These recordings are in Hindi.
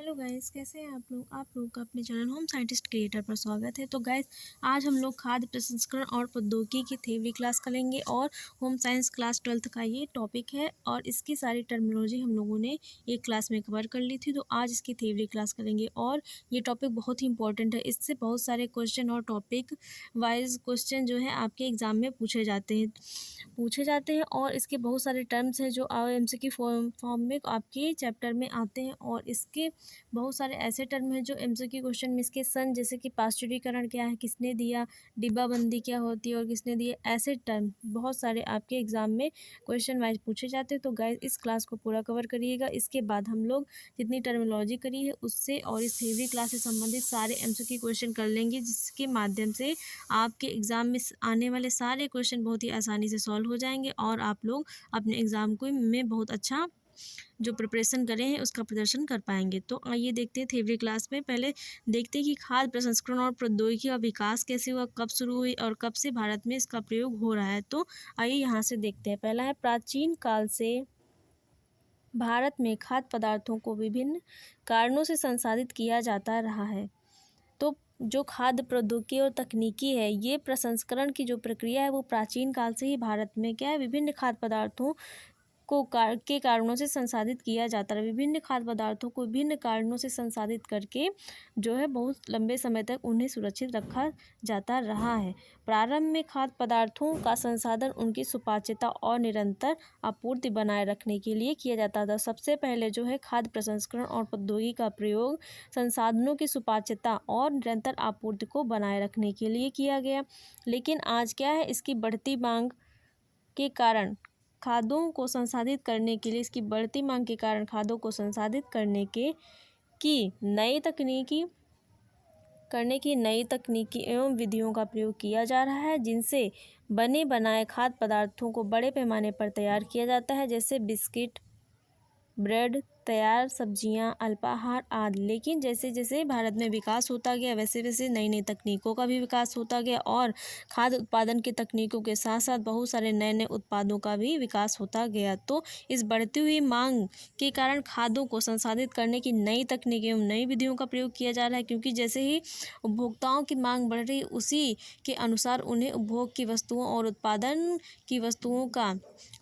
हेलो गाइस, कैसे हैं आप लोग। आप लोगों का अपने चैनल होम साइंटिस्ट क्रिएटर पर स्वागत है। तो गाइस, आज हम लोग खाद्य प्रसंस्करण और प्रौद्योगिकी की थ्योरी क्लास करेंगे और होम साइंस क्लास 12th का ये टॉपिक है और इसकी सारी टर्मिनोलॉजी हम लोगों ने एक क्लास में कवर कर ली थी। तो आज इसकी थ्योरी क्लास करेंगे और ये टॉपिक बहुत ही इंपॉर्टेंट है। इससे बहुत सारे क्वेश्चन और टॉपिक वाइज क्वेश्चन जो है आपके एग्जाम में पूछे जाते हैं और इसके बहुत सारे टर्म्स हैं जो MCQ फॉर्म में आपके चैप्टर में आते हैं और इसके बहुत सारे ऐसे टर्म हैं जो MCQ क्वेश्चन में इसके सन, जैसे कि पाश्चुरीकरण क्या है, किसने दिया, डिब्बाबंदी क्या होती है और किसने दिया, ऐसे टर्म बहुत सारे आपके एग्जाम में क्वेश्चन वाइज पूछे जाते हैं। तो गाइस, इस क्लास को पूरा कवर करिएगा। इसके बाद हम लोग जितनी टर्मिनोलॉजी करी है उससे और इस थ्योरी क्लास से संबंधित सारे MCQ क्वेश्चन कर लेंगे, जिसके माध्यम से आपके एग्जाम में आने वाले सारे क्वेश्चन बहुत ही आसानी से सॉल्व हो जाएंगे और आप लोग अपने एग्जाम को में बहुत अच्छा जो प्रिपरेशन करे हैं उसका प्रदर्शन कर पाएंगे। तो आइए देखते हैं थ्योरी क्लास में। पहले देखते हैं कि खाद्य प्रसंस्करण और प्रौद्योगिकी का विकास कैसे हुआ, कब शुरू हुई और कब से भारत में इसका प्रयोग हो रहा है। तो आइए यहाँ से देखते हैं। पहला है, प्राचीन काल से भारत में खाद्य पदार्थों को विभिन्न कारणों से संसाधित किया जाता रहा है। तो जो खाद्य प्रौद्योगिकी और तकनीकी है, ये प्रसंस्करण की जो प्रक्रिया है वो प्राचीन काल से ही भारत में क्या है, विभिन्न खाद्य पदार्थों को के कारणों से संसाधित किया जाता है। विभिन्न खाद्य पदार्थों को विभिन्न कारणों से संसाधित करके जो है बहुत लंबे समय तक उन्हें सुरक्षित रखा जाता रहा है। प्रारंभ में खाद्य पदार्थों का संसाधन उनकी सुपाच्यता और निरंतर आपूर्ति बनाए रखने के लिए किया जाता था। सबसे पहले जो है खाद्य प्रसंस्करण और प्रौद्योगिकी का प्रयोग संसाधनों की सुपाच्यता और निरंतर आपूर्ति को बनाए रखने के लिए किया गया। लेकिन आज क्या है, इसकी बढ़ती मांग के कारण खाद्यों को संसाधित करने के लिए इसकी बढ़ती मांग के कारण खाद्यों को संसाधित करने की नई तकनीकी एवं विधियों का प्रयोग किया जा रहा है, जिनसे बने बनाए खाद्य पदार्थों को बड़े पैमाने पर तैयार किया जाता है, जैसे बिस्किट, ब्रेड, तैयार सब्जियां, अल्पाहार आदि। लेकिन जैसे जैसे भारत में विकास होता गया वैसे वैसे नई नई तकनीकों का भी विकास होता गया और खाद्य उत्पादन की तकनीकों के साथ साथ बहुत सारे नए नए उत्पादों का भी विकास होता गया। तो इस बढ़ती हुई मांग के कारण खाद्यों को संसाधित करने की नई तकनीक एवं नई विधियों का प्रयोग किया जा रहा है, क्योंकि जैसे ही उपभोक्ताओं की मांग बढ़ रही उसी के अनुसार उन्हें उपभोग की वस्तुओं और उत्पादन की वस्तुओं का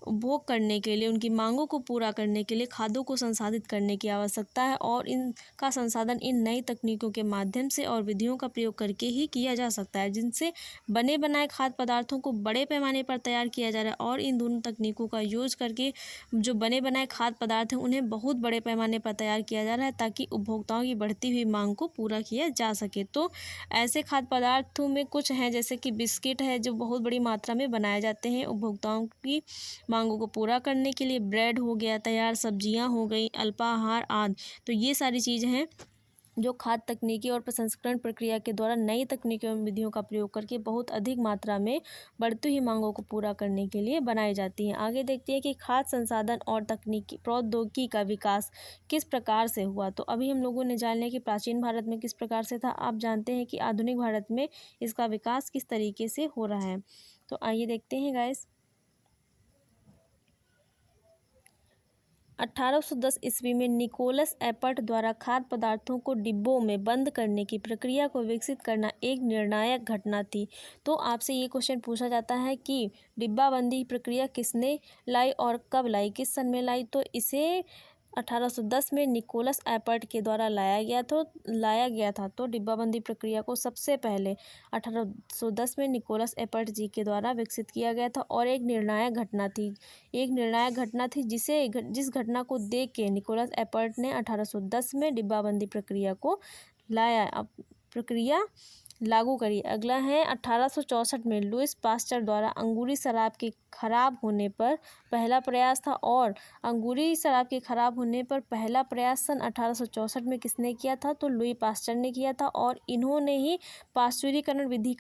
उपभोग करने के लिए, उनकी मांगों को पूरा करने के लिए खाद्यों को संसाधित करने की आवश्यकता है और इनका संसाधन इन नई तकनीकों के माध्यम से और विधियों का प्रयोग करके ही किया जा सकता है, जिनसे बने बनाए खाद्य पदार्थों को बड़े पैमाने पर तैयार किया जा रहा है। और इन दोनों तकनीकों का यूज करके जो बने बनाए खाद्य पदार्थ हैं उन्हें बहुत बड़े पैमाने पर तैयार किया जा रहा है, ताकि उपभोक्ताओं की बढ़ती हुई मांग को पूरा किया जा सके। तो ऐसे खाद्य पदार्थों में कुछ हैं, जैसे कि बिस्किट है जो बहुत बड़ी मात्रा में बनाए जाते हैं उपभोक्ताओं की मांगों को पूरा करने के लिए, ब्रेड हो गया, तैयार सब्जियां हो गई, अल्पाहार आदि। तो ये सारी चीज़ें हैं जो खाद्य तकनीकी और प्रसंस्करण प्रक्रिया के द्वारा नई तकनीकी एवं विधियों का प्रयोग करके बहुत अधिक मात्रा में बढ़ती हुई मांगों को पूरा करने के लिए बनाई जाती हैं। आगे देखते हैं कि खाद्य संसाधन और तकनीकी प्रौद्योगिकी का विकास किस प्रकार से हुआ। तो अभी हम लोगों ने जान लिया कि प्राचीन भारत में किस प्रकार से था। आप जानते हैं कि आधुनिक भारत में इसका विकास किस तरीके से हो रहा है। तो आइए देखते हैं गाइस। 1810 ईस्वी में निकोलस एपर्ट द्वारा खाद्य पदार्थों को डिब्बों में बंद करने की प्रक्रिया को विकसित करना एक निर्णायक घटना थी। तो आपसे ये क्वेश्चन पूछा जाता है कि डिब्बाबंदी प्रक्रिया किसने लाई और कब लाई, किस सन में लाई। तो इसे 1810 में निकोलस एपर्ट के द्वारा लाया गया था। तो डिब्बाबंदी प्रक्रिया को सबसे पहले 1810 में निकोलस एपर्ट जी के द्वारा विकसित किया गया था और एक निर्णायक घटना थी जिस घटना को देख के निकोलस एपर्ट ने 1810 में डिब्बाबंदी प्रक्रिया को लागू करी। अगला है 1864 में लुईस पास्चर द्वारा अंगूरी शराब के खराब होने पर पहला प्रयास था और अंगूरी शराब के खराब होने पर पहला प्रयास सन 1864 में किसने किया था, तो लुई पास्चर ने किया था और इन्होंने ही पाश्चुरीकरण विधि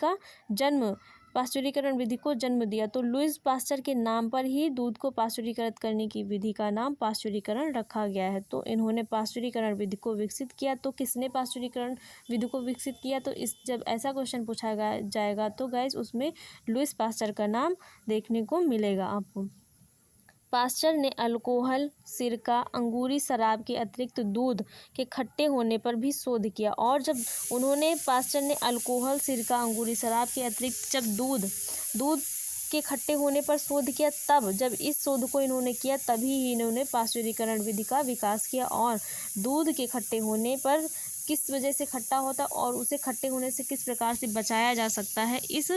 को जन्म दिया। तो लुईस पास्चर के नाम पर ही दूध को पाश्चुरीकृत करने की विधि का नाम पाश्चुरीकरण रखा गया है। तो इन्होंने पाश्चुरीकरण विधि को विकसित किया। तो किसने पाश्चुरीकरण विधि को विकसित किया, तो जब ऐसा क्वेश्चन पूछा जाएगा तो गाइस उसमें लुईस पास्चर का नाम देखने को मिलेगा आपको। पास्चर ने अल्कोहल, सिरका, अंगूरी शराब के अतिरिक्त दूध के खट्टे होने पर भी शोध किया। और जब पास्चर ने अल्कोहल, सिरका, अंगूरी शराब के अतिरिक्त जब दूध के खट्टे होने पर शोध किया, तब जब इस शोध को इन्होंने किया तभी ही इन्होंने पास्चुरीकरण विधि का विकास किया। और दूध के खट्टे होने पर किस वजह से खट्टा होता है और उसे खट्टे होने से किस प्रकार से बचाया जा सकता है, इस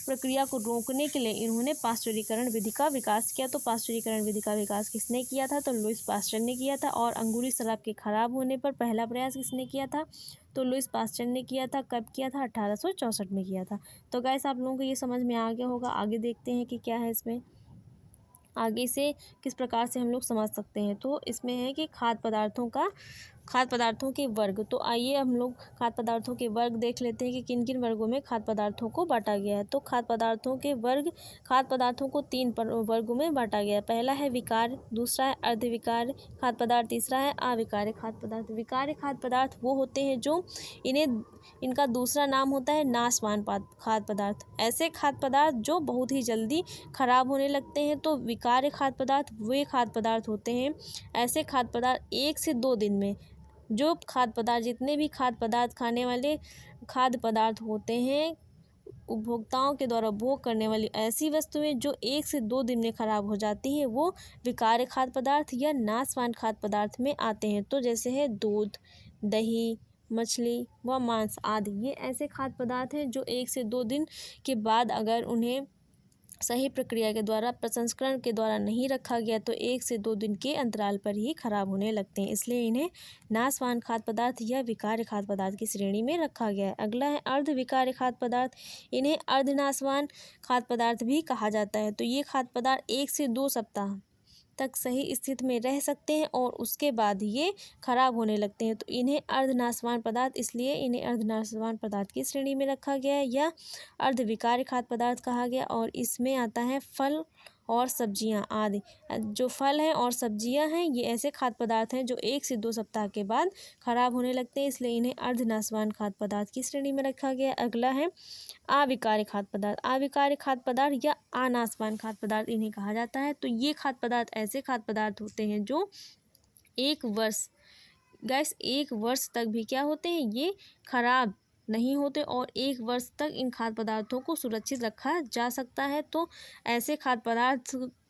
प्रक्रिया को रोकने के लिए इन्होंने पास्चुरीकरण विधि का विकास किया। तो पास्चुरीकरण विधि का विकास किसने किया था? तो लुईस पास्चर ने किया था। और अंगूरी शराब के खराब होने पर पहला प्रयास किसने किया था? तो लुईस पास्चर ने किया था। कब किया था? 1864 में किया था। तो गाइस आप लोगों को ये समझ में आ गया होगा। आगे देखते हैं कि क्या है इसमें, आगे से किस प्रकार से हम लोग समझ सकते हैं। तो इसमें है कि खाद्य पदार्थों के वर्ग। तो आइए हम लोग खाद्य पदार्थों के वर्ग देख लेते हैं कि किन किन वर्गों में खाद्य पदार्थों को बांटा गया है। तो खाद्य पदार्थों को 3 वर्गों में बांटा गया है। पहला है विकार्य, दूसरा है अर्धविकार्य खाद्य पदार्थ, तीसरा है अविकार्य खाद्य पदार्थ। विकार्य खाद्य पदार्थ वो होते हैं जो इनका दूसरा नाम होता है नाशवान खाद्य पदार्थ। ऐसे खाद्य पदार्थ जो बहुत ही जल्दी खराब होने लगते हैं। तो विकार्य खाद्य पदार्थ वे खाद्य पदार्थ होते हैं, ऐसे खाद्य पदार्थ 1 से 2 दिन में जितने भी खाद्य पदार्थ खाने वाले खाद्य पदार्थ होते हैं, उपभोक्ताओं के द्वारा उपभोग करने वाली ऐसी वस्तुएं जो 1 से 2 दिन में खराब हो जाती हैं, वो विकार्य खाद्य पदार्थ या नाशवान खाद्य पदार्थ में आते हैं। तो जैसे है दूध, दही, मछली व मांस आदि, ये ऐसे खाद्य पदार्थ हैं जो 1 से 2 दिन के बाद अगर उन्हें सही प्रक्रिया के द्वारा प्रसंस्करण के द्वारा नहीं रखा गया तो 1 से 2 दिन के अंतराल पर ही खराब होने लगते हैं। इसलिए इन्हें नाशवान खाद्य पदार्थ या विकार्य खाद्य पदार्थ की श्रेणी में रखा गया है। अगला है अर्धविकार्य खाद्य पदार्थ। इन्हें अर्धनाशवान खाद्य पदार्थ भी कहा जाता है। तो ये खाद्य पदार्थ 1 से 2 सप्ताह तक सही स्थिति में रह सकते हैं और उसके बाद ये खराब होने लगते हैं। तो इन्हें अर्धनाशवान पदार्थ, इसलिए इन्हें अर्धनाशवान पदार्थ की श्रेणी में रखा गया है या अर्धविकार्य खाद्य पदार्थ कहा गया। और इसमें आता है फल और सब्जियां आदि। जो फल हैं और सब्जियां हैं ये ऐसे खाद्य पदार्थ हैं जो 1 से 2 सप्ताह के बाद खराब होने लगते हैं, इसलिए इन्हें अर्धनाशवान खाद्य पदार्थ की श्रेणी में रखा गया है। अगला है अविकार्य खाद्य पदार्थ। अविकार्य खाद्य पदार्थ या अनाशवान खाद्य पदार्थ इन्हें कहा जाता है। तो ये खाद्य पदार्थ ऐसे खाद्य पदार्थ होते हैं जो 1 वर्ष तक भी क्या होते हैं, ये खराब नहीं होते और 1 वर्ष तक इन खाद्य पदार्थों को सुरक्षित रखा जा सकता है। तो ऐसे खाद्य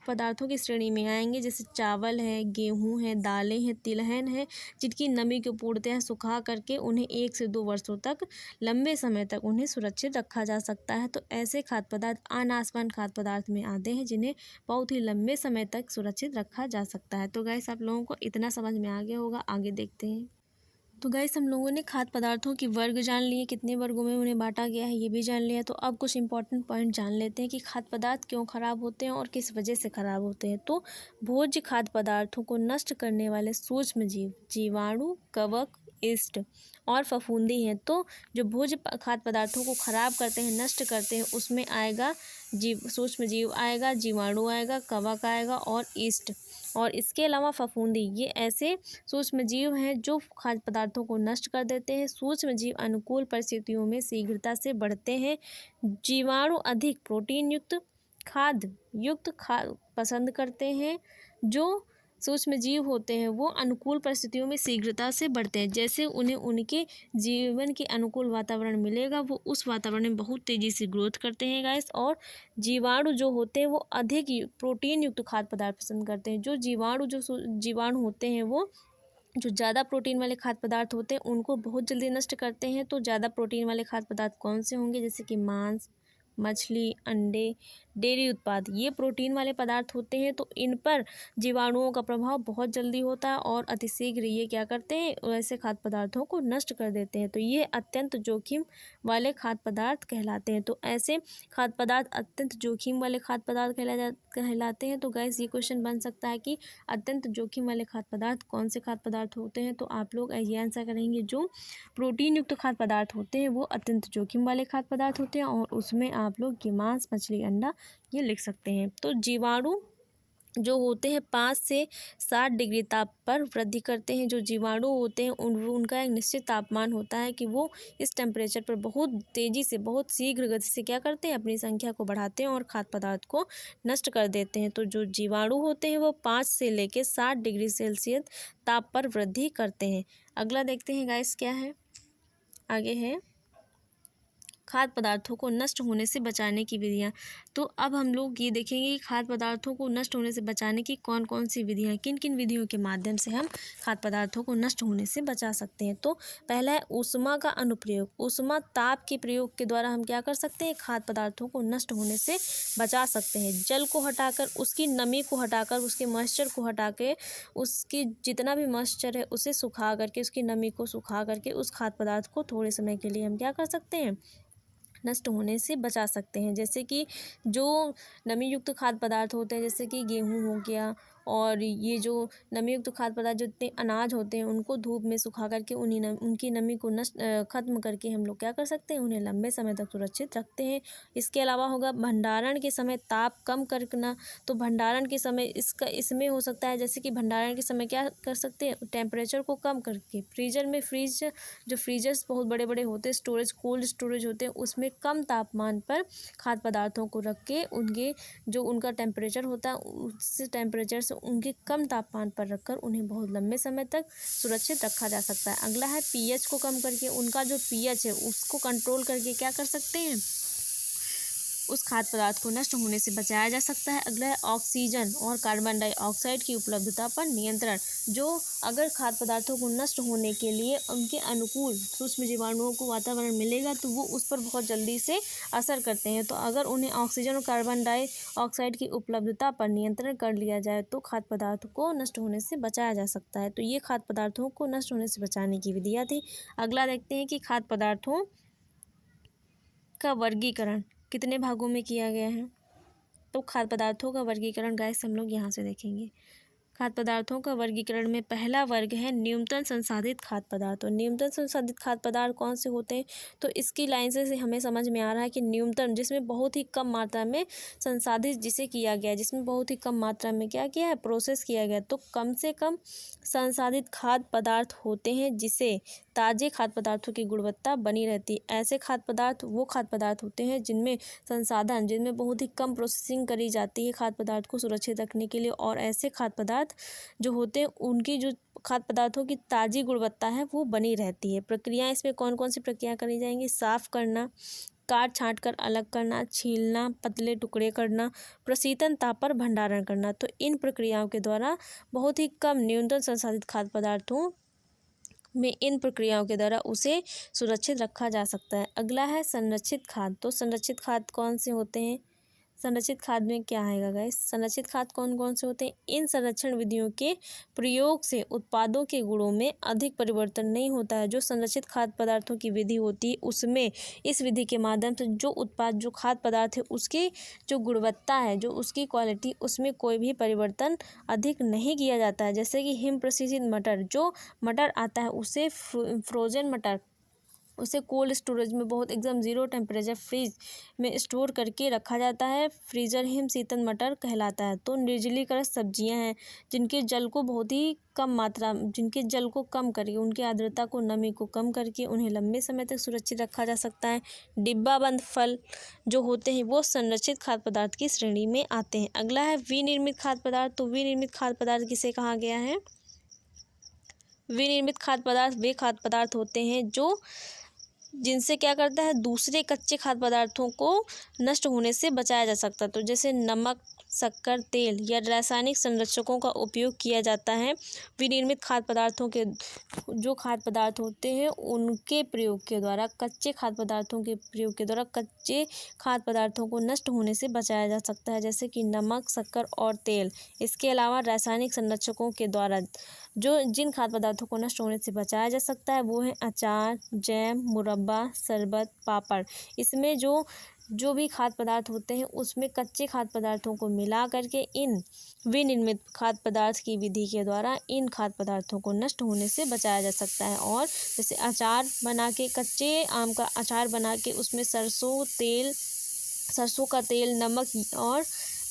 पदार्थों की श्रेणी में आएंगे जैसे चावल है, गेहूं है, दालें हैं, तिलहन है, जिनकी नमी को पूर्णतः सुखा करके उन्हें 1 से 2 वर्षों तक लंबे समय तक उन्हें सुरक्षित रखा जा सकता है। तो ऐसे खाद्य पदार्थ अनाशवान खाद्य पदार्थ में आते हैं जिन्हें बहुत ही लंबे समय तक सुरक्षित रखा जा सकता है। तो गाइस आप लोगों को इतना समझ में आ गया होगा। आगे देखते हैं। तो गाइस हम लोगों ने खाद्य पदार्थों की वर्ग जान लिए, कितने वर्गों में उन्हें बांटा गया है ये भी जान लिया। तो अब कुछ इंपॉर्टेंट पॉइंट जान लेते हैं कि खाद्य पदार्थ क्यों खराब होते हैं और किस वजह से खराब होते हैं। तो भोज्य खाद्य पदार्थों को नष्ट करने वाले सूक्ष्म जीव जीवाणु, कवक, ईस्ट और फफूंदी हैं। तो जो भोज्य खाद्य पदार्थों को खराब करते हैं, नष्ट करते हैं, उसमें आएगा सूक्ष्म जीव आएगा, जीवाणु आएगा, कवक आएगा और ईस्ट। और इसके अलावा फफूंदी, ये ऐसे सूक्ष्म जीव हैं जो खाद्य पदार्थों को नष्ट कर देते हैं। सूक्ष्म जीव अनुकूल परिस्थितियों में शीघ्रता से बढ़ते हैं। जीवाणु अधिक प्रोटीन युक्त खाद्य पसंद करते हैं। जो सूक्ष्म जीव होते हैं वो अनुकूल परिस्थितियों में शीघ्रता से बढ़ते हैं। जैसे उन्हें उनके जीवन के अनुकूल वातावरण मिलेगा, वो उस वातावरण में बहुत तेज़ी से ग्रोथ करते हैं गाइस। और जीवाणु जो होते हैं वो अधिक प्रोटीन युक्त खाद्य पदार्थ पसंद करते हैं। जो जीवाणु होते हैं वो जो ज़्यादा प्रोटीन वाले खाद्य पदार्थ होते हैं उनको बहुत जल्दी नष्ट करते हैं। तो ज़्यादा प्रोटीन वाले खाद्य पदार्थ कौन से होंगे? जैसे कि मांस, मछली, अंडे, डेयरी उत्पाद, ये प्रोटीन वाले पदार्थ होते हैं। तो इन पर जीवाणुओं का प्रभाव बहुत जल्दी होता है और अतिशीघ्र ये क्या करते हैं, ऐसे खाद्य पदार्थों को नष्ट कर देते हैं। तो ये अत्यंत जोखिम वाले खाद्य पदार्थ कहलाते हैं। तो ऐसे खाद्य पदार्थ अत्यंत जोखिम वाले खाद्य पदार्थ कहलाते हैं। तो गाइस ये क्वेश्चन बन सकता है कि अत्यंत जोखिम वाले खाद्य पदार्थ कौन से खाद्य पदार्थ होते हैं? तो आप लोग ये आंसर करेंगे जो प्रोटीन युक्त खाद्य पदार्थ होते हैं वो अत्यंत जोखिम वाले खाद्य पदार्थ होते हैं। और उसमें आप लोग ये मांस, मछली, अंडा ये लिख सकते हैं। तो जीवाणु जो होते हैं 5 से 7 डिग्री ताप पर वृद्धि करते हैं। जो जीवाणु होते हैं उनका एक निश्चित तापमान होता है कि वो इस टेम्परेचर पर बहुत तेज़ी से, बहुत शीघ्र गति से क्या करते हैं, अपनी संख्या को बढ़ाते हैं और खाद्य पदार्थ को नष्ट कर देते हैं। तो जो जीवाणु होते हैं वो 5 से लेकर 7 डिग्री सेल्सियस ताप पर वृद्धि करते हैं। अगला देखते हैं गाइस क्या है, आगे है खाद्य पदार्थों को नष्ट होने से बचाने की विधियाँ। तो अब हम लोग ये देखेंगे कि खाद्य पदार्थों को नष्ट होने से बचाने की कौन कौन सी विधियाँ, किन किन विधियों के माध्यम से हम खाद्य पदार्थों को नष्ट होने से बचा सकते हैं। तो पहला है ऊष्मा का अनुप्रयोग। ऊष्मा ताप के प्रयोग के द्वारा हम क्या कर सकते हैं, खाद्य पदार्थों को नष्ट होने से बचा सकते हैं। जल को हटाकर, उसकी नमी को हटाकर, उसके मॉइस्चर को हटा के, उसकी जितना भी मॉइस्चर है उसे सुखा करके, उसकी नमी को सुखा करके उस खाद्य पदार्थ को थोड़े समय के लिए हम क्या कर सकते हैं, नष्ट होने से बचा सकते हैं। जैसे कि जो नमी युक्त खाद्य पदार्थ होते हैं, जैसे कि गेहूँ हो गया, और ये जो नमी युक्त खाद्य पदार्थ, जो इतने अनाज होते हैं उनको धूप में सुखा करके उनकी नमी को ख़त्म करके हम लोग क्या कर सकते हैं, उन्हें लंबे समय तक सुरक्षित रखते हैं। इसके अलावा होगा भंडारण के समय ताप कम करना। तो भंडारण के समय इसमें हो सकता है, जैसे कि भंडारण के समय क्या कर सकते हैं, टेम्परेचर को कम करके फ्रीजर में जो फ्रीजर्स बहुत बड़े बड़े होते हैं, स्टोरेज, कोल्ड स्टोरेज होते हैं, उसमें कम तापमान पर खाद्य पदार्थों को रख के उनका टेम्परेचर होता है उस टेम्परेचर से उनके कम तापमान पर रखकर उन्हें बहुत लंबे समय तक सुरक्षित रखा जा सकता है। अगला है पीएच को कम करके, उनका जो पीएच है उसको कंट्रोल करके क्या कर सकते हैं, उस खाद्य पदार्थ को नष्ट होने से बचाया जा सकता है। अगला है ऑक्सीजन और कार्बन डाइऑक्साइड की उपलब्धता पर नियंत्रण। जो अगर खाद्य पदार्थों को नष्ट होने के लिए उनके अनुकूल सूक्ष्म जीवाणुओं को वातावरण मिलेगा तो वो उस पर बहुत जल्दी से असर करते हैं। तो अगर उन्हें ऑक्सीजन और कार्बन डाइऑक्साइड की उपलब्धता पर नियंत्रण कर लिया जाए तो खाद्य पदार्थ को नष्ट होने से बचाया जा सकता है। तो ये खाद्य पदार्थों को नष्ट होने से बचाने की विधियाँ थी। अगला देखते हैं कि खाद्य पदार्थों का वर्गीकरण कितने भागों में किया गया है। तो खाद्य पदार्थों का वर्गीकरण गाइस हम लोग यहाँ से देखेंगे। खाद्य पदार्थों का वर्गीकरण में पहला वर्ग है न्यूनतम संसाधित खाद्य पदार्थ। और न्यूनतम संसाधित खाद्य पदार्थ कौन से होते हैं, तो इसकी लाइन से हमें समझ में आ रहा है कि न्यूनतम, जिसमें बहुत ही कम मात्रा में संसाधित जिसे किया गया, जिसमें बहुत ही कम मात्रा में क्या किया है, प्रोसेस किया गया, तो कम से कम संसाधित खाद्य पदार्थ होते हैं जिसे ताज़े खाद्य पदार्थों की गुणवत्ता बनी रहती है। ऐसे खाद्य पदार्थ वो खाद्य पदार्थ होते हैं जिनमें बहुत ही कम प्रोसेसिंग करी जाती है खाद्य पदार्थ को सुरक्षित रखने के लिए। और ऐसे खाद्य पदार्थ जो होते हैं उनकी जो खाद्य पदार्थों की ताज़ी गुणवत्ता है वो बनी रहती है। प्रक्रियाएं इसमें कौन कौन सी प्रक्रिया करी जाएंगी, साफ़ करना, काट छाँट कर अलग करना, छीलना, पतले टुकड़े करना, प्रशीतन ताप पर भंडारण करना। तो इन प्रक्रियाओं के द्वारा बहुत ही कम न्यूनतम संसाधित खाद्य पदार्थों में इन प्रक्रियाओं के द्वारा उसे सुरक्षित रखा जा सकता है। अगला है संरक्षित खाद्य। तो संरक्षित खाद्य कौन से होते हैं, संरक्षित खाद्य में क्या आएगा गाइस, संरक्षित खाद्य कौन कौन से होते हैं, इन संरक्षण विधियों के प्रयोग से उत्पादों के गुणों में अधिक परिवर्तन नहीं होता है। जो संरक्षित खाद्य पदार्थों की विधि होती है उसमें इस विधि के माध्यम से जो खाद्य पदार्थ है उसकी जो गुणवत्ता है, जो उसकी क्वालिटी, उसमें कोई भी परिवर्तन अधिक नहीं किया जाता है। जैसे कि हिम प्रशीतित मटर, जो मटर आता है उसे फ्रोजन मटर, उसे कोल्ड स्टोरेज में बहुत एकदम ज़ीरो टेम्परेचर फ्रीज में स्टोर करके रखा जाता है, फ्रीजर हिम शीतल मटर कहलाता है। तो निर्जलीकृत सब्जियां हैं जिनके जल को कम करके, उनकी आर्द्रता को, नमी को कम करके उन्हें लंबे समय तक सुरक्षित रखा जा सकता है। डिब्बाबंद फल जो होते हैं वो संरक्षित खाद्य पदार्थ की श्रेणी में आते हैं। अगला है विनिर्मित खाद्य पदार्थ। तो विनिर्मित खाद्य पदार्थ किसे कहा गया है, विनिर्मित खाद्य पदार्थ वे खाद्य पदार्थ होते हैं जिनसे क्या करता है, दूसरे कच्चे खाद्य पदार्थों को नष्ट होने से बचाया जा सकता है। तो जैसे नमक, शक्कर, तेल या रासायनिक संरक्षकों का उपयोग किया जाता है। विनिर्मित खाद्य पदार्थों के जो खाद्य पदार्थ होते हैं उनके प्रयोग के द्वारा, कच्चे खाद्य पदार्थों के प्रयोग के द्वारा कच्चे खाद्य पदार्थों को नष्ट होने से बचाया जा सकता है, जैसे कि नमक, शक्कर और तेल। इसके अलावा रासायनिक संरक्षकों के द्वारा जिन खाद्य पदार्थों को नष्ट होने से बचाया जा सकता है वो है अचार, जैम, मुरब्बा, शरबत, पापड़। इसमें जो भी खाद्य पदार्थ होते हैं उसमें कच्चे खाद्य पदार्थों को मिला करके इन विनिर्मित खाद्य पदार्थ की विधि के द्वारा इन खाद्य पदार्थों को नष्ट होने से बचाया जा सकता है। और जैसे अचार बना के, कच्चे आम का अचार बना के उसमें सरसों का तेल, नमक और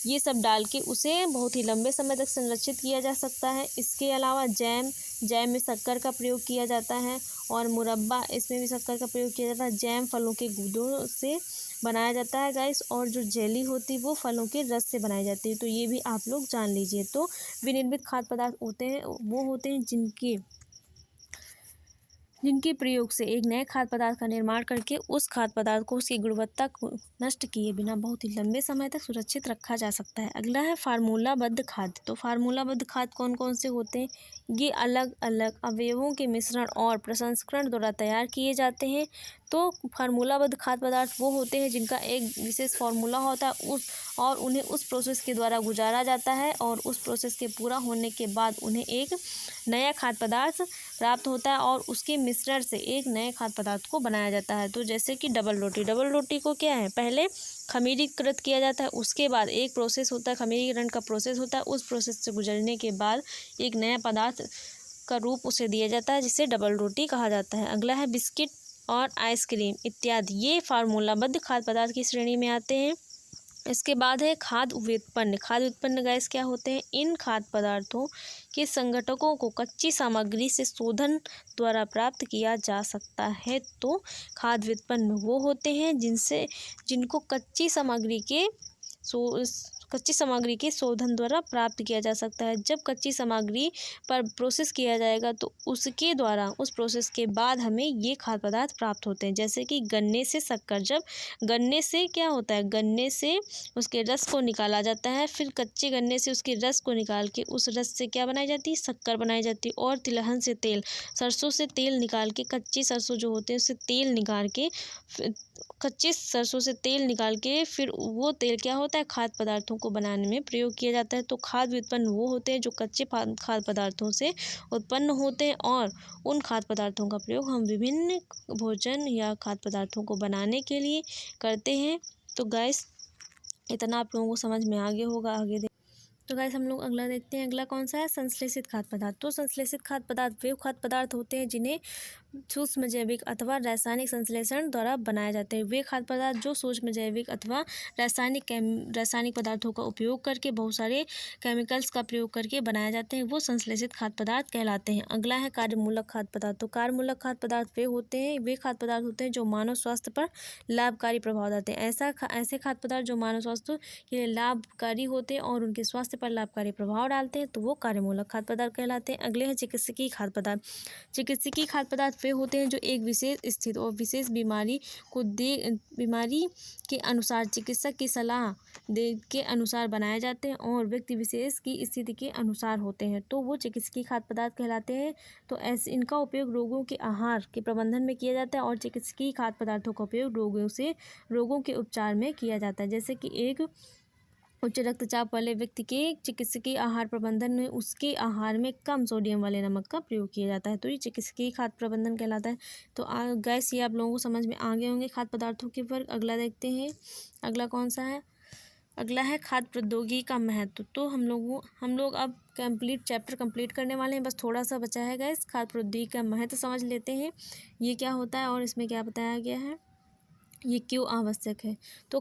ये सब डाल के उसे बहुत ही लंबे समय तक संरक्षित किया जा सकता है। इसके अलावा जैम में शक्कर का प्रयोग किया जाता है और मुरब्बा, इसमें भी शक्कर का प्रयोग किया जाता है। जैम फलों के गूदों से बनाया जाता है गाइस, और जो जेली होती है वो फलों के रस से बनाई जाती है। तो ये भी आप लोग जान लीजिए। तो विनिर्मित खाद्य पदार्थ होते हैं वो होते हैं जिनके प्रयोग से एक नए खाद्य पदार्थ का निर्माण करके उस खाद्य पदार्थ को उसकी गुणवत्ता को नष्ट किए बिना बहुत ही लंबे समय तक सुरक्षित रखा जा सकता है। अगला है फार्मूलाबद्ध खाद्य। तो फार्मूलाबद्ध खाद्य कौन कौन से होते हैं? ये अलग अलग अवयवों के मिश्रण और प्रसंस्करण द्वारा तैयार किए जाते हैं। तो फार्मूलाबद्ध खाद्य पदार्थ वो होते हैं जिनका एक विशेष फार्मूला होता है और उन्हें उस प्रोसेस के द्वारा गुजारा जाता है, और उस प्रोसेस के पूरा होने के बाद उन्हें एक नया खाद्य पदार्थ प्राप्त होता है और उसके मिश्रण से एक नए खाद्य पदार्थ को बनाया जाता है। तो जैसे कि डबल रोटी को क्या है, पहले खमीरीकृत किया जाता है, उसके बाद एक प्रोसेस होता है, खमीरीकरण का प्रोसेस होता है, उस प्रोसेस से गुजरने के बाद एक नया पदार्थ का रूप उसे दिया जाता है जिसे डबल रोटी कहा जाता है। अगला है बिस्किट और आइसक्रीम इत्यादि, ये फार्मूलाबद्ध खाद्य पदार्थ की श्रेणी में आते हैं। इसके बाद है खाद्य व्युत्पन्न गैस क्या होते हैं? इन खाद्य पदार्थों के संघटकों को कच्ची सामग्री से शोधन द्वारा प्राप्त किया जा सकता है। तो खाद्य व्युत्पन्न वो होते हैं जिनको कच्ची सामग्री के शोधन द्वारा प्राप्त किया जा सकता है। जब कच्ची सामग्री पर प्रोसेस किया जाएगा तो उसके द्वारा उस प्रोसेस के बाद हमें ये खाद्य पदार्थ प्राप्त होते हैं। जैसे कि गन्ने से शक्कर, जब गन्ने से क्या होता है, गन्ने से उसके रस को निकाला जाता है, फिर कच्चे गन्ने से उसके रस को निकाल के उस रस से क्या बनाई जाती है, शक्कर बनाई जाती है। और तिलहन से तेल, सरसों से तेल निकाल के, कच्ची सरसों जो होते हैं उससे तेल निकाल के, कच्चे सरसों से तेल निकाल के फिर वो तेल क्या होता है, खाद्य पदार्थों को बनाने में प्रयोग किया जाता है। तो खाद्य व्युत्पन्न वो होते हैं जो कच्चे खाद्य पदार्थों से उत्पन्न होते हैं, और उन खाद्य पदार्थों का प्रयोग हम विभिन्न भोजन या खाद्य पदार्थों को बनाने के लिए करते हैं। तो गाइस इतना आप लोगों को समझ में आ गया होगा। तो गाइस हम लोग अगला देखते हैं। अगला कौन सा है? संश्लेषित खाद्य पदार्थ। तो संश्लेषित खाद्य पदार्थ वे खाद्य पदार्थ होते हैं जिन्हें सूक्ष्म जैविक अथवा रासायनिक संश्लेषण द्वारा बनाए जाते हैं। वे खाद्य पदार्थ जो सूक्ष्म जैविक अथवा रासायनिक पदार्थों का उपयोग करके, बहुत सारे केमिकल्स का प्रयोग करके बनाए जाते हैं, वो संश्लेषित खाद्य पदार्थ कहलाते हैं। अगला है कार्यमूलक खाद्य पदार्थ। तो कार्यमूलक खाद्य पदार्थ वे खाद्य पदार्थ होते हैं जो मानव स्वास्थ्य पर लाभकारी प्रभाव डालते हैं। ऐसे खाद्य पदार्थ जो मानव स्वास्थ्य के लिए लाभकारी होते हैं और उनके स्वास्थ्य पर लाभकारी प्रभाव डालते हैं, तो वो कार्यमूलक खाद्य पदार्थ कहलाते हैं। अगले हैं चिकित्सकीय खाद्य पदार्थ। चिकित्सकीय खाद्य पदार्थ वे होते हैं जो एक विशेष स्थिति और विशेष बीमारी के अनुसार चिकित्सक की सलाह के अनुसार बनाए जाते हैं और व्यक्ति विशेष की स्थिति के अनुसार होते हैं, तो वो चिकित्सकीय खाद्य पदार्थ कहलाते हैं। तो ऐसे इनका उपयोग रोगों के आहार के प्रबंधन में किया जाता है और चिकित्सकीय खाद्य पदार्थों का उपयोग रोगों के उपचार में किया जाता है। जैसे कि एक उच्च रक्तचाप वाले व्यक्ति के चिकित्सकीय आहार प्रबंधन में उसके आहार में कम सोडियम वाले नमक का प्रयोग किया जाता है, तो ये चिकित्सकीय खाद्य प्रबंधन कहलाता है। तो गैस ये आप लोगों को समझ में आ गए होंगे खाद्य पदार्थों के वर्ग। अगला देखते हैं। अगला कौन सा है? अगला है खाद्य प्रौद्योगिकी का महत्व। तो हम लोग अब चैप्टर कंप्लीट करने वाले हैं, बस थोड़ा सा बचा है गैस। खाद्य प्रौद्योगिकी का महत्व समझ लेते हैं, ये क्या होता है और इसमें क्या बताया गया है, ये क्यों आवश्यक है। तो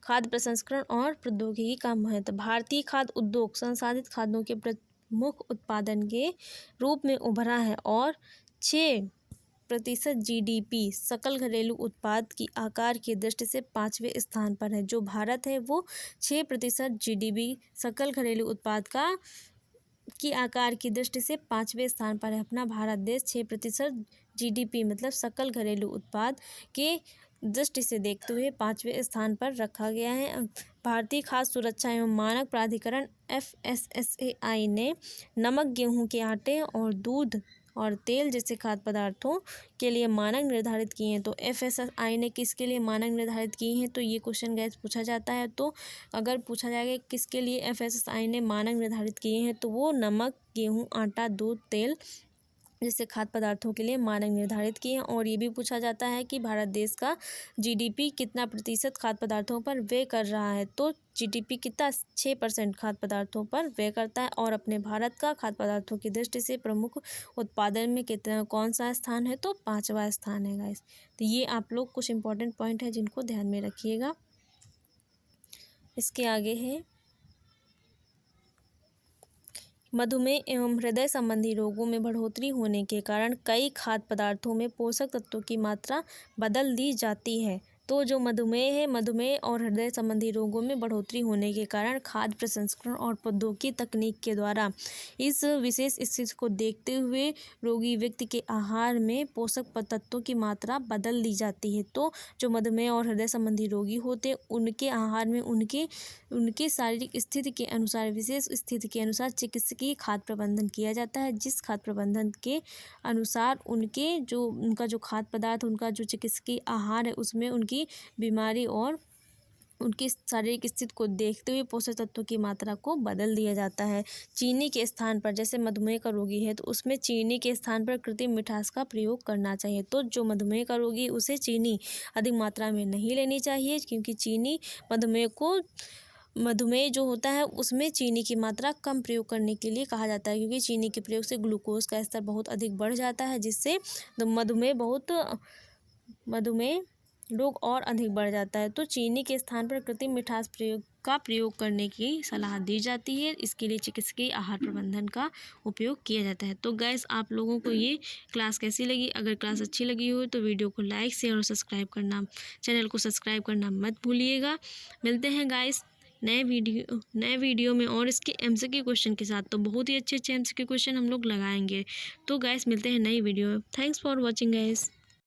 खाद्य प्रसंस्करण और प्रौद्योगिकी का महत्व। भारतीय खाद्य उद्योग संसाधित खाद्यों के प्रमुख उत्पादन के रूप में उभरा है और 6% GDP सकल घरेलू उत्पाद की आकार की दृष्टि से 5वें स्थान पर है। जो भारत है वो 6% GDP सकल घरेलू उत्पाद की आकार की दृष्टि से 5वें स्थान पर है। अपना भारत देश 6% GDP मतलब सकल घरेलू उत्पाद के दृष्टि से देखते हुए 5वें स्थान पर रखा गया है। भारतीय खाद्य सुरक्षा एवं मानक प्राधिकरण FSSAI ने नमक, गेहूं के आटे और दूध और तेल जैसे खाद्य पदार्थों के लिए मानक निर्धारित किए हैं। तो FSSAI ने किसके लिए मानक निर्धारित किए हैं, तो ये क्वेश्चन गैस पूछा जाता है। तो अगर पूछा जाएगा किसके लिए FSSAI ने मानक निर्धारित किए हैं, तो वो नमक, गेहूं, आटा, दूध, तेल जैसे खाद्य पदार्थों के लिए मानक निर्धारित किए हैं। और ये भी पूछा जाता है कि भारत देश का GDP कितना प्रतिशत खाद्य पदार्थों पर व्यय कर रहा है, तो GDP कितना 6% खाद्य पदार्थों पर व्यय करता है। और अपने भारत का खाद्य पदार्थों की दृष्टि से प्रमुख उत्पादन में कौन सा स्थान है, तो 5वां स्थान है गाइस। तो ये आप लोग कुछ इंपॉर्टेंट पॉइंट है जिनको ध्यान में रखिएगा। इसके आगे है मधुमेह एवं हृदय संबंधी रोगों में बढ़ोतरी होने के कारण कई खाद्य पदार्थों में पोषक तत्वों की मात्रा बदल दी जाती है। तो जो मधुमेह है, मधुमेह और हृदय संबंधी रोगों में बढ़ोतरी होने के कारण खाद्य प्रसंस्करण और प्रौद्योगिकी तकनीक के द्वारा इस विशेष स्थिति को देखते हुए रोगी व्यक्ति के आहार में पोषक तत्वों की मात्रा बदल दी जाती है। तो जो मधुमेह और हृदय संबंधी रोगी होते हैं उनके आहार में उनके शारीरिक स्थिति के अनुसार, विशेष स्थिति के अनुसार चिकित्सकीय खाद्य प्रबंधन किया जाता है, जिस खाद्य प्रबंधन के अनुसार उनका जो खाद्य पदार्थ, उनका जो चिकित्सकीय आहार है उसमें उनकी बीमारी और उनकी शारीरिक स्थिति को देखते हुए पोषक तत्वों की मात्रा को बदल दिया जाता है। चीनी के स्थान पर, जैसे मधुमेह का रोगी है तो उसमें चीनी के स्थान पर कृत्रिम मिठास का प्रयोग करना चाहिए। तो जो मधुमेह का रोगी उसे चीनी अधिक मात्रा में नहीं लेनी चाहिए, क्योंकि चीनी मधुमेह जो होता है उसमें चीनी की मात्रा कम प्रयोग करने के लिए कहा जाता है, क्योंकि चीनी के प्रयोग से ग्लूकोज का स्तर बहुत अधिक बढ़ जाता है, जिससे मधुमेह रोग और अधिक बढ़ जाता है। तो चीनी के स्थान पर कृत्रिम मिठास प्रयोग करने की सलाह दी जाती है। इसके लिए चिकित्सकीय आहार प्रबंधन का उपयोग किया जाता है। तो गाइस, आप लोगों को ये क्लास कैसी लगी? अगर क्लास अच्छी लगी हो तो वीडियो को लाइक, शेयर और चैनल को सब्सक्राइब करना मत भूलिएगा। मिलते हैं गाइस नए वीडियो में और इसके एमसीक्यू क्वेश्चन के साथ। तो बहुत ही अच्छे एमसीक्यू क्वेश्चन हम लोग लगाएंगे। तो गाइस, मिलते हैं नई वीडियो में। Thanks for watching guys.